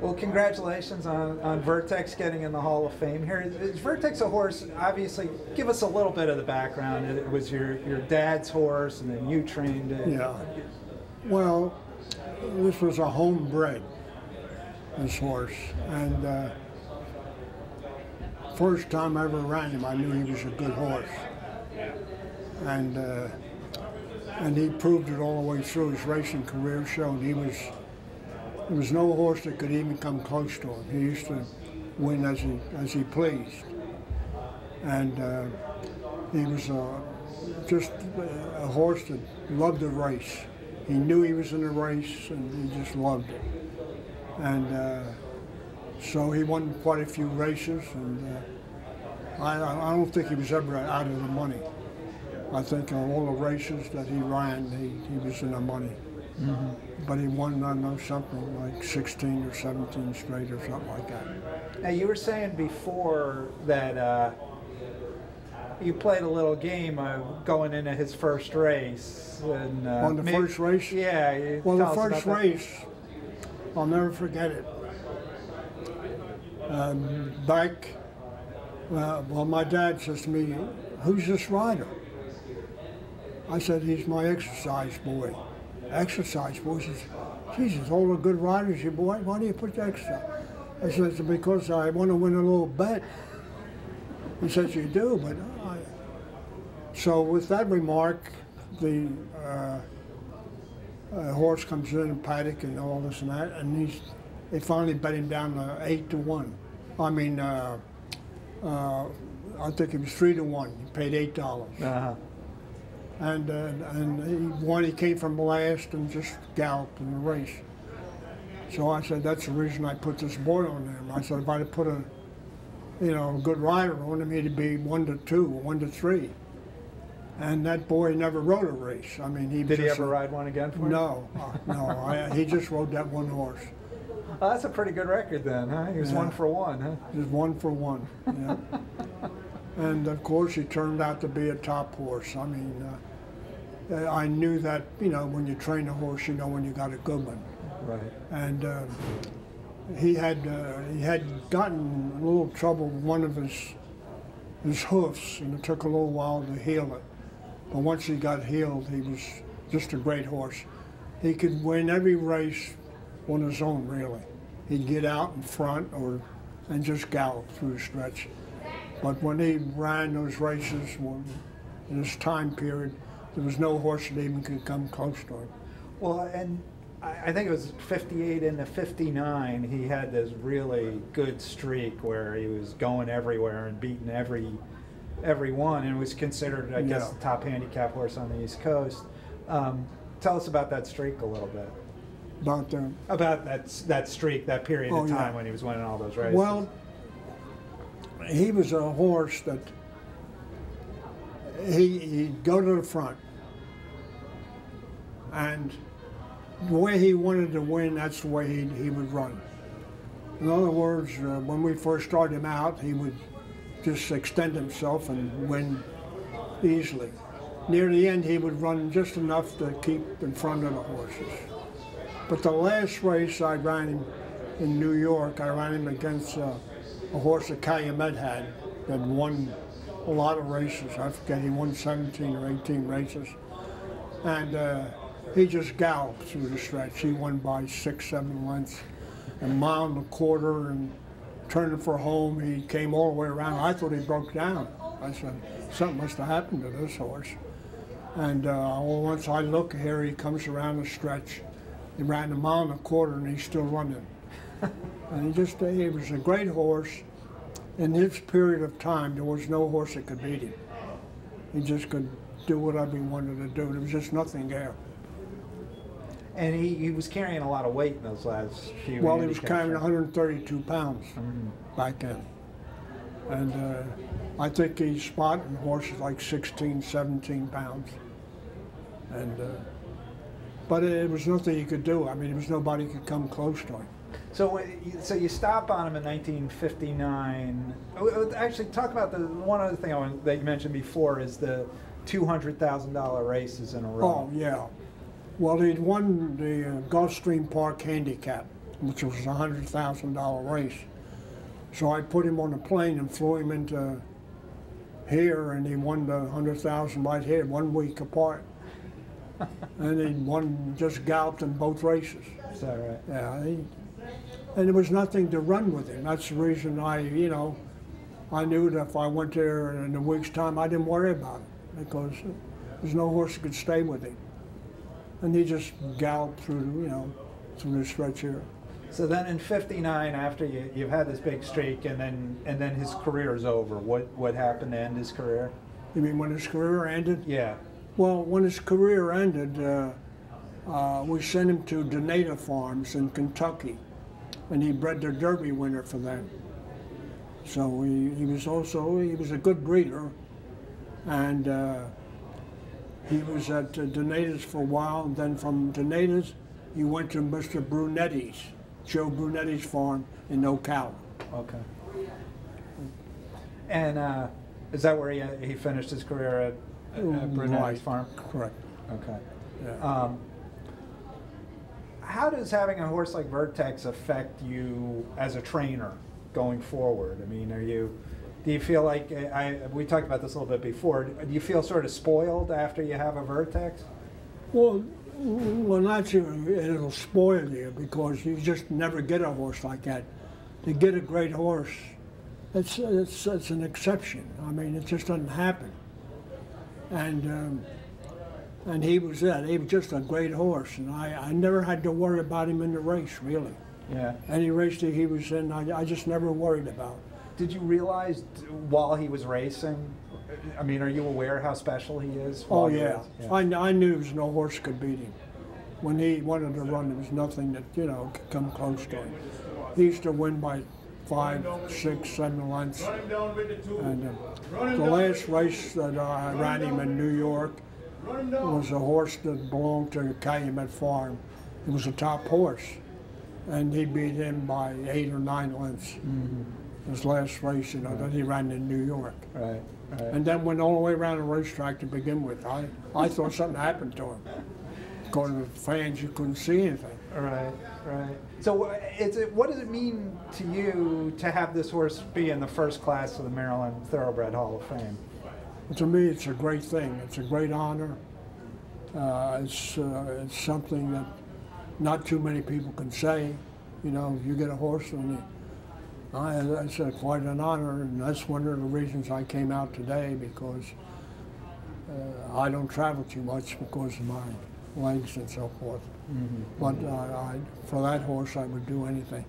Well, congratulations on Vertex getting in the Hall of Fame here. Is Vertex a horse? Obviously, give us a little bit of the background. It was your dad's horse, and then you trained it. Yeah. Well, this was a homebred, this horse, and first time I ever ran him, I knew he was a good horse, and he proved it all the way through his racing career. Showed there was no horse that could even come close to him. He used to win as he pleased, and he was just a horse that loved the race. He knew he was in a race, and he just loved it. And so he won quite a few races, and I don't think he was ever out of the money. I think on all the races that he ran, he was in the money. Mm-hmm. But he won, I know, something like 16 or 17 straight or something like that. Now, you were saying before that you played a little game going into his first race. And, on the first race? Yeah. Well, the first race, I'll never forget it. Well, my dad says to me, "Who's this rider?" I said, "He's my exercise boy." Exercise boy? He says, "Jesus, all the good riders, your boy, why do you put the exercise?" I said, "Because I want to win a little bet." He says, "You do, but I..." So with that remark, the horse comes in and paddock and all this and that, and they finally bet him down to 8-1. I mean, I think it was 3-1. He paid $8. Uh-huh. And he won. He came from last and just galloped in the race. So I said, that's the reason I put this boy on him. I said, if I'd have put a good rider on him, he'd be 1-2, 1-3. And that boy never rode a race. I mean, Did he ever ride one again for him? No, no. He just rode that one horse. Oh, that's a pretty good record then, huh? He was 1 for 1, huh? He was 1 for 1, yeah. And of course, he turned out to be a top horse. I mean, I knew that, when you train a horse, you know when you got a good one. Right. And he had gotten a little trouble with one of his hoofs, and it took a little while to heal it. But once he got healed, he was just a great horse. He could win every race on his own, really. He'd get out in front and just gallop through the stretch. But when he ran those races in this time period, there was no horse that even could come close to him. Well, and I think it was 58 into 59, he had this really good streak where he was going everywhere and beating every one, and was considered, I guess, the top handicap horse on the East Coast. Tell us about that streak a little bit. About that streak, that period of time when he was winning all those races. Well, he was a horse that he'd go to the front, and the way he wanted to win, that's the way he would run. In other words, when we first started him out, he would just extend himself and win easily. Near the end, he would run just enough to keep in front of the horses. But the last race I ran him in New York, I ran him against a horse that Calumet had that won a lot of races. I forget, he won 17 or 18 races. And he just galloped through the stretch. He won by 6-7 lengths, a mile and a quarter, and turning for home, he came all the way around. I thought he broke down. I said, something must have happened to this horse. And once I look here, he comes around the stretch. He ran a mile and a quarter, and he's still running. And he was a great horse. In his period of time, there was no horse that could beat him. He just could do whatever he wanted to do. There was just nothing there. And he was carrying a lot of weight in those last few. Well, he was carrying 132 pounds back then. And I think he's spotting horses like 16, 17 pounds. And but it was nothing you could do. I mean, there was nobody could come close to him. So you stop on him in 1959. Actually, talk about the one other thing that you mentioned before is the $200,000 races in a row. Oh, yeah. Well, he'd won the Gulfstream Park handicap. which was a $100,000 race. So I put him on a plane and flew him into here, and he won the 100,000 right here, 1 week apart. And he won, just galloped in both races. Is that right? Yeah, and there was nothing to run with him. That's the reason I knew that if I went there in a week's time, I didn't worry about it, because there's no horse that could stay with him. And he just galloped through, through the stretch here. So then in '59, after you've had this big streak, and then his career is over, what happened to end his career? You mean when his career ended? Yeah. Well, when his career ended, we sent him to Donata Farms in Kentucky, and he bred their Derby winner for them. So he was a good breeder, and he was at Donata's for a while, and then from Donata's he went to Mr. Brunetti's, Joe Brunetti's farm in Ocala. Okay. And is that where he finished his career at Brunetti's farm? Correct. Okay. Yeah. How does having a horse like Vertex affect you as a trainer going forward? I mean, do you feel like, we talked about this a little bit before, do you feel sort of spoiled after you have a Vertex? Well, naturally it'll spoil you, because you just never get a horse like that. To get a great horse, it's an exception. I mean, it just doesn't happen. And he was that. He was just a great horse, and I never had to worry about him in the race, really. Yeah. Any race that he was in, I just never worried about. Did you realize while he was racing, I mean, are you aware how special he is? Oh, yeah. I knew there was no horse could beat him. When he wanted to run, there was nothing that, could come close to him. He used to win by 5, 6, 7 lengths. And the last race that I ran him in New York was a horse that belonged to Calumet Farm. It was a top horse, and he beat him by 8 or 9 lengths. Mm-hmm. His last race, that he ran in New York. Right. And then went all the way around the racetrack to begin with. I thought something happened to him. According to the fans, you couldn't see anything. Right. So what does it mean to you to have this horse be in the first class of the Maryland Thoroughbred Hall of Fame? To me, it's a great thing. It's a great honor. It's something that not too many people can say. If you get a horse, and it's quite an honor, and that's one of the reasons I came out today, because I don't travel too much because of my legs and so forth. Mm-hmm. But for that horse, I would do anything.